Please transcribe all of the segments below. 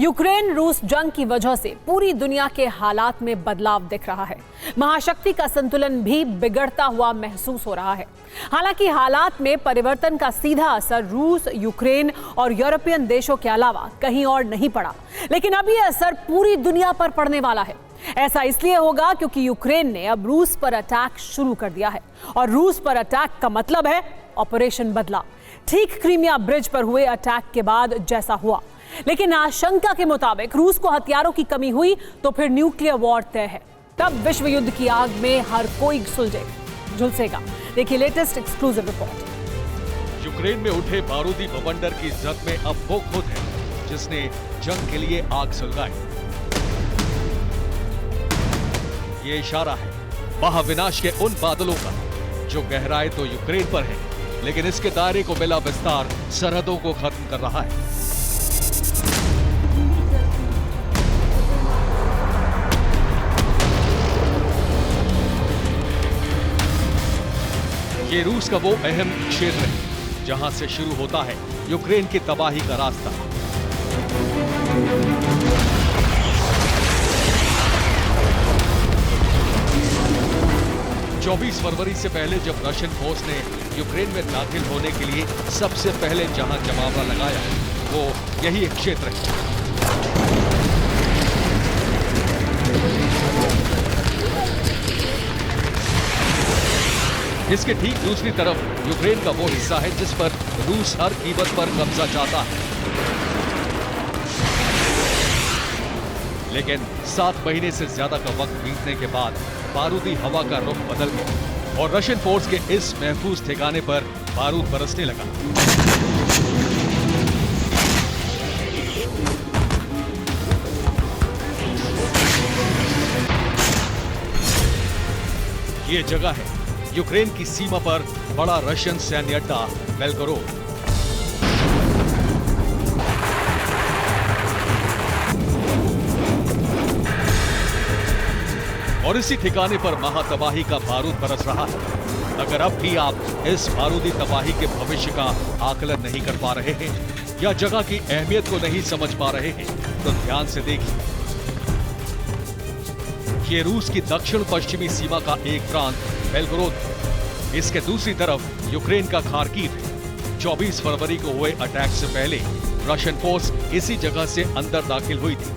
Ukraine रूस जंग की वजह से पूरी दुनिया के हालात में बदलाव दिख रहा है। महाशक्ति का संतुलन भी बिगड़ता हुआ महसूस हो रहा है। हालांकि हालात में परिवर्तन का सीधा असर रूस, यूक्रेन और यूरोपियन देशों के अलावा कहीं और नहीं पड़ा, लेकिन अब यह असर पूरी दुनिया पर पड़ने वाला है। ऐसा इसलिए होगा क्योंकि यूक्रेन ने अब रूस पर अटैक शुरू कर दिया है, और रूस पर अटैक का मतलब है ऑपरेशन बदला, ठीक क्रीमिया ब्रिज पर हुए अटैक के बाद जैसा हुआ। लेकिन आशंका के मुताबिक रूस को हथियारों की कमी हुई तो फिर न्यूक्लियर वॉर तय है। तब विश्व युद्ध की आग में हर कोई झुलसेगा। देखिए लेटेस्ट एक्सक्लूसिव रिपोर्ट। यूक्रेन में उठे बारूदी बवंडर की जद में अब वो खुद है जिसने जंग के लिए आग सुलगाई। ये इशारा है महाविनाश के उन बादलों का जो गहराए तो यूक्रेन पर है, लेकिन इसके दायरे को मिला विस्तार सरहदों को खत्म कर रहा है। ये रूस का वो अहम क्षेत्र है जहां से शुरू होता है यूक्रेन की तबाही का रास्ता। चौबीस फरवरी से पहले जब रशियन फोर्स ने यूक्रेन में दाखिल होने के लिए सबसे पहले जहां जमावड़ा लगाया वो यही एक क्षेत्र है। इसके ठीक दूसरी तरफ यूक्रेन का वो हिस्सा है जिस पर रूस हर कीमत पर कब्जा चाहता है। लेकिन 7 महीने से ज्यादा का वक्त बीतने के बाद बारूदी हवा का रुख बदल गया और रशियन फोर्स के इस महफूज ठिकाने पर बारूद बरसने लगा। ये जगह है यूक्रेन की सीमा पर बड़ा रशियन सैन्य अड्डा बेलगोरोद। और इसी ठिकाने पर महातबाही का बारूद बरस रहा है। अगर अब भी आप इस बारूदी तबाही के भविष्य का आकलन नहीं कर पा रहे हैं या जगह की अहमियत को नहीं समझ पा रहे हैं तो ध्यान से देखिए। ये रूस की दक्षिण पश्चिमी सीमा का एक प्रांत बेलगोरोद है। इसके दूसरी तरफ यूक्रेन का खार्किव है। 24 फरवरी को हुए अटैक से पहले रशियन फोर्स इसी जगह से अंदर दाखिल हुई थी।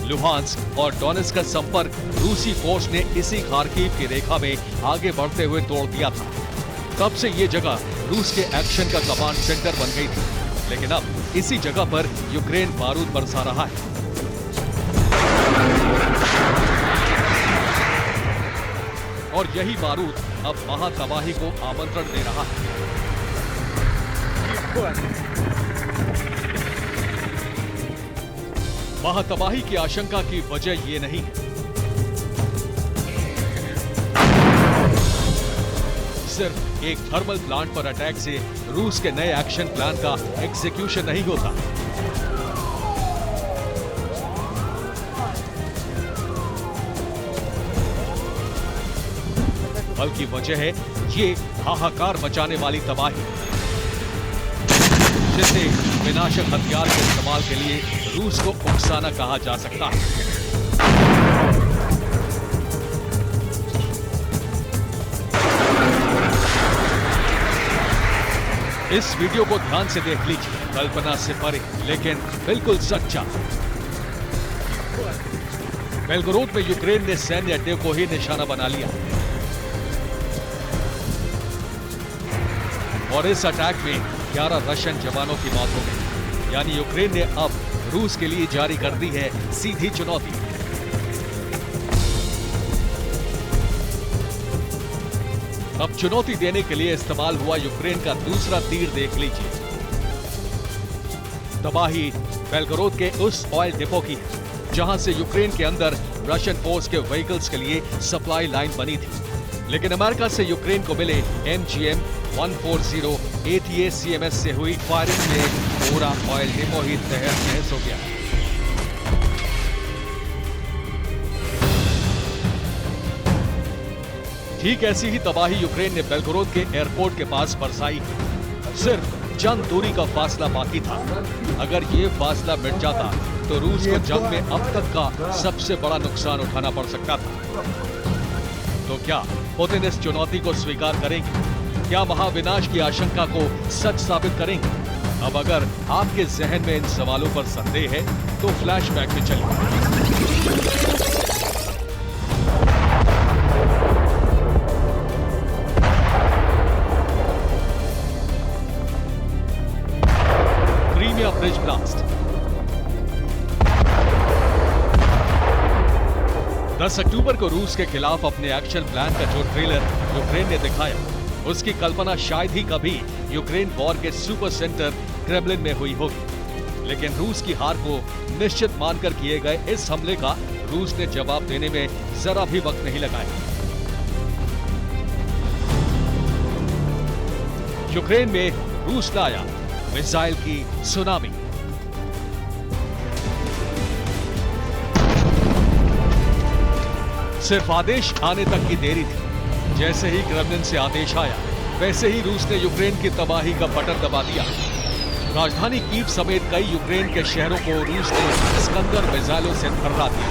लुहांस्क और डोनेट्स्क का संपर्क रूसी फोर्स ने इसी खार्किव की रेखा में आगे बढ़ते हुए तोड़ दिया था। तब से ये जगह रूस के एक्शन का कमांड सेंटर बन गई थी, लेकिन अब इसी जगह पर यूक्रेन बारूद बरसा रहा है। और यही बारूद अब महातबाही को आमंत्रण दे रहा है। महातबाही की आशंका की वजह ये नहीं है। सिर्फ एक थर्मल प्लांट पर अटैक से रूस के नए एक्शन प्लान का एग्जीक्यूशन नहीं होता। बल्कि वजह है ये हाहाकार मचाने वाली तबाही, जिसे विनाशक हथियार के इस्तेमाल के लिए रूस को उकसाना कहा जा सकता है। इस वीडियो को ध्यान से देख लीजिए। कल्पना से परे लेकिन बिल्कुल सच्चा। बेलगोरोद में यूक्रेन ने सैन्य अड्डे को ही निशाना बना लिया और इस अटैक में 11 रशियन जवानों की मौत हो गई। यानी यूक्रेन ने अब रूस के लिए जारी कर दी है सीधी चुनौती। अब चुनौती देने के लिए इस्तेमाल हुआ यूक्रेन का दूसरा तीर देख लीजिए। तबाही बेलगोरोद के उस ऑयल डिपो की है जहां से यूक्रेन के अंदर रशियन फोर्स के व्हीकल्स के लिए सप्लाई लाइन बनी थी। लेकिन अमेरिका से यूक्रेन को मिले MGM 140 ATACMS से हुई फायरिंग में पूरा ऑयल डिपो ही तहस नहस हो गया। ठीक ऐसी ही तबाही यूक्रेन ने बेलगोरोद के एयरपोर्ट के पास बरसाई। सिर्फ चंद दूरी का फासला बाकी था। अगर ये फासला मिट जाता तो रूस को जंग में अब तक का सबसे बड़ा नुकसान उठाना पड़ सकता था। तो क्या पुतिन इस चुनौती को स्वीकार करेंगे? क्या महाविनाश की आशंका को सच साबित करेंगे? अब अगर आपके जहन में इन सवालों पर संदेह है तो फ्लैशबैक में चलिए। Crimea bridge blast. 10 अक्टूबर को रूस के खिलाफ अपने एक्शन प्लान का जो ट्रेलर यूक्रेन ने दिखाया, उसकी कल्पना शायद ही कभी यूक्रेन वॉर के सुपर सेंटर क्रेमलिन में हुई होगी। लेकिन रूस की हार को निश्चित मानकर किए गए इस हमले का रूस ने जवाब देने में जरा भी वक्त नहीं लगाया। यूक्रेन में रूस लाया मिसाइल की सुनामी। सिर्फ आदेश आने तक की देरी थी। जैसे ही क्रेमलिन से आदेश आया, वैसे ही रूस ने यूक्रेन की तबाही का बटन दबा दिया। राजधानी कीव समेत कई यूक्रेन के शहरों को रूस ने स्कंदर मिसाइलों से भर्रा दिया।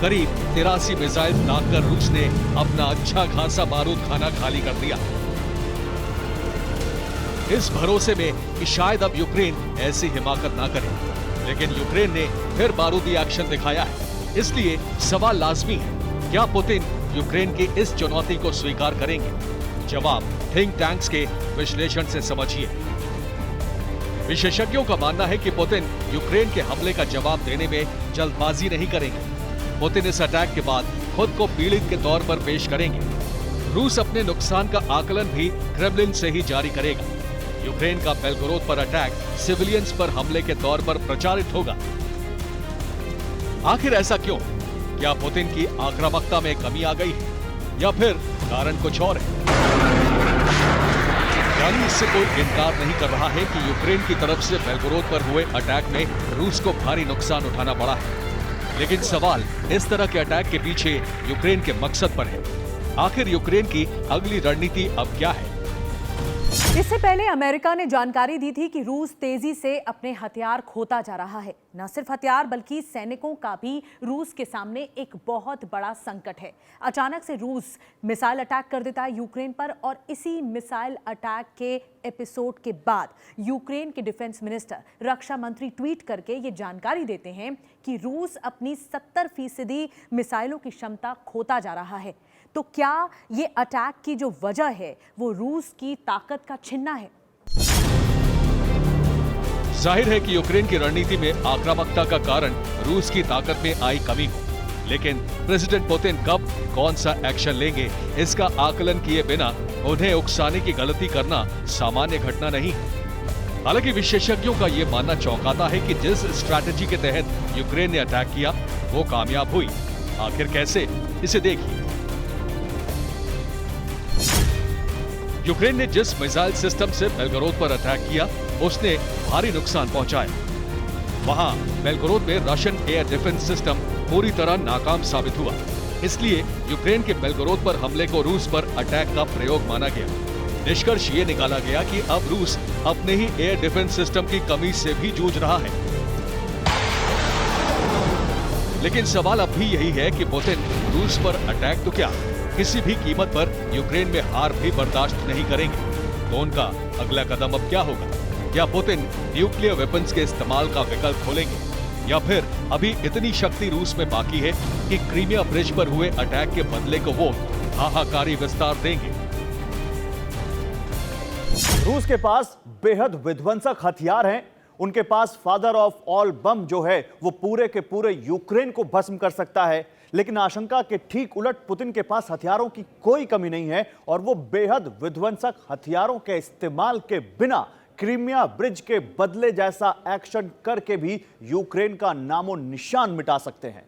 करीब 83 मिसाइल दागकर रूस ने अपना अच्छा खासा बारूद खाना खाली कर दिया, इस भरोसे में कि शायद अब यूक्रेन ऐसी हिमाकत ना करे। लेकिन यूक्रेन ने फिर बारूदी एक्शन दिखाया है। इसलिए सवाल लाजमी है, क्या पुतिन यूक्रेन की इस चुनौती को स्वीकार करेंगे? जवाब थिंक टैंक्स के विश्लेषण से समझिए। विशेषज्ञों का मानना है कि पुतिन यूक्रेन के हमले का जवाब देने में जल्दबाजी नहीं करेंगे। पुतिन इस अटैक के बाद खुद को पीड़ित के तौर पर पेश करेंगे। रूस अपने नुकसान का आकलन भी क्रेमलिन से ही जारी करेगा। यूक्रेन का बेलगोरोद पर अटैक सिविलियंस पर हमले के तौर पर प्रचारित होगा। आखिर ऐसा क्यों? क्या पुतिन की आक्रामकता में कमी आ गई है या फिर कारण कुछ और है? यानी इससे कोई इनकार नहीं कर रहा है कि यूक्रेन की तरफ से बेलगोरोद पर हुए अटैक में रूस को भारी नुकसान उठाना पड़ा है। लेकिन सवाल इस तरह के अटैक के पीछे यूक्रेन के मकसद पर है। आखिर यूक्रेन की अगली रणनीति अब क्या है? इससे पहले अमेरिका ने जानकारी दी थी कि रूस तेजी से अपने हथियार खोता जा रहा है। न सिर्फ हथियार बल्कि सैनिकों का भी रूस के सामने एक बहुत बड़ा संकट है। अचानक से रूस मिसाइल अटैक कर देता है यूक्रेन पर, और इसी मिसाइल अटैक के एपिसोड के बाद यूक्रेन के डिफेंस मिनिस्टर, रक्षा मंत्री ट्वीट करके ये जानकारी देते हैं कि रूस अपनी 70% मिसाइलों की क्षमता खोता जा रहा है। तो क्या ये अटैक की जो वजह है वो रूस की ताकत का छिन्ना है? जाहिर है कि यूक्रेन की रणनीति में आक्रामकता का कारण रूस की ताकत में आई कमी हो। लेकिन प्रेसिडेंट पुतिन कब कौन सा एक्शन लेंगे, इसका आकलन किए बिना उन्हें उकसाने की गलती करना सामान्य घटना नहीं है। हालांकि विशेषज्ञों का यह मानना चौंकाता है कि जिस स्ट्रैटेजी के तहत यूक्रेन ने अटैक किया वो कामयाब हुई। आखिर कैसे, इसे देखिए। यूक्रेन ने जिस मिसाइल सिस्टम से बेलगोरोद पर अटैक किया, उसने भारी नुकसान पहुंचाया। वहां बेलगोरोद में रशियन एयर डिफेंस सिस्टम पूरी तरह नाकाम साबित हुआ। इसलिए यूक्रेन के बेलगोरोद पर हमले को रूस पर अटैक का प्रयोग माना गया। निष्कर्ष ये निकाला गया कि अब रूस अपने ही एयर डिफेंस सिस्टम की कमी से भी जूझ रहा है। लेकिन सवाल अब भी यही है कि पुतिन रूस पर अटैक तो क्या, किसी भी कीमत पर यूक्रेन में हार भी बर्दाश्त नहीं करेंगे। तो उनका अगला कदम अब क्या होगा? क्या पुतिन न्यूक्लियर वेपन्स के इस्तेमाल का विकल्प खोलेंगे, या फिर अभी इतनी शक्ति रूस में बाकी है कि क्रीमिया ब्रिज पर हुए अटैक के बदले को वो हाहाकारी विस्तार देंगे? रूस के पास बेहद विध्वंसक हथियार हैं। उनके पास फादर ऑफ ऑल बम जो है वो पूरे के पूरे यूक्रेन को भस्म कर सकता है। लेकिन आशंका के ठीक उलट पुतिन के पास हथियारों की कोई कमी नहीं है, और वो बेहद विध्वंसक हथियारों के इस्तेमाल के बिना क्रीमिया ब्रिज के बदले जैसा एक्शन करके भी यूक्रेन का नामो निशान मिटा सकते हैं।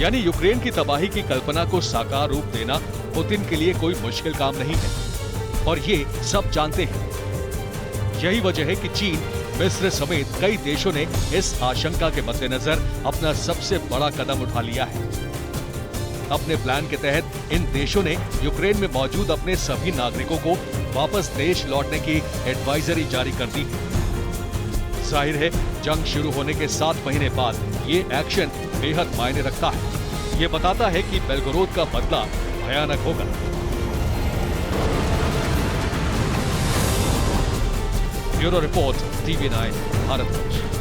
यानी यूक्रेन की तबाही की कल्पना को साकार रूप देना पुतिन के लिए कोई मुश्किल काम नहीं है, और ये सब जानते हैं। यही वजह है कि चीन, मिस्र समेत कई देशों ने इस आशंका के मद्देनजर अपना सबसे बड़ा कदम उठा लिया है। अपने प्लान के तहत इन देशों ने यूक्रेन में मौजूद अपने सभी नागरिकों को वापस देश लौटने की एडवाइजरी जारी कर दी। जाहिर है, जंग शुरू होने के 7 महीने बाद ये एक्शन बेहद मायने रखता है। ये बताता है कि बेलगोरोद का बदला भयानक होगा। Bureau report, TV9 Bharatvarsh.